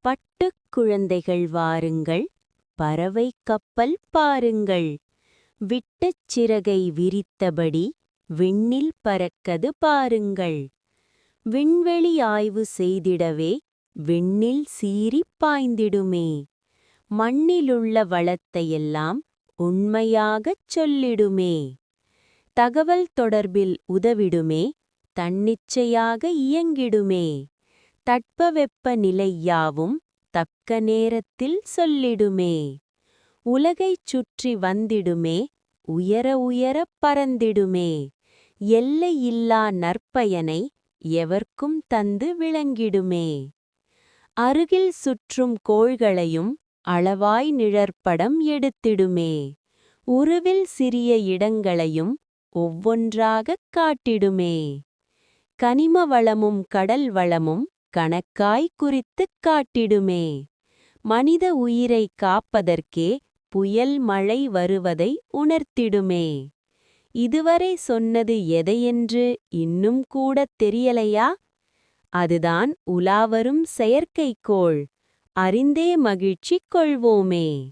பட்டுக் குழந்தைகள் வாருங்கள், பறவை கப்பல் பாருங்கள். விட்டுச் சிறகை விரித்தபடி விண்ணில் பறக்கது பாருங்கள். விண்வெளி ஆய்வு செய்திடவே விண்ணில் சீறிப் பாய்ந்திடுமே. மண்ணிலுள்ள வளத்தையெல்லாம் உண்மையாகச் சொல்லிடுமே. தகவல் தொடர்பில் உதவிடுமே, தன்னிச்சையாக இயங்கிடுமே. தட்பவெப்ப நிலை யாவும் தக்க நேரத்தில் சொல்லிடுமே. உலகைச் சுற்றி வந்திடுமே, உயர உயரப் பறந்திடுமே. எல்லையில்லா நற்பயனை எவர்க்கும் தந்து விளங்கிடுமே. அருகில் சுற்றும் கோள்களையும் அளவாய் நிழற்படம் எடுத்திடுமே. உருவில் சிறிய இடங்களையும் ஒவ்வொன்றாகக் காட்டிடுமே. கனிம வளமும் கடல் வளமும் கணக்காய் குறித்துக் காட்டிடுமே. மனித உயிரை காப்பதற்கே புயல் மழை வருவதை உணர்த்திடுமே. இதுவரை சொன்னது எதையென்று இன்னும் கூடத் தெரியலையா? அதுதான் உலாவரும் செயற்கைக்கோள். அறிந்தே மகிழ்ச்சி கொள்வோமே.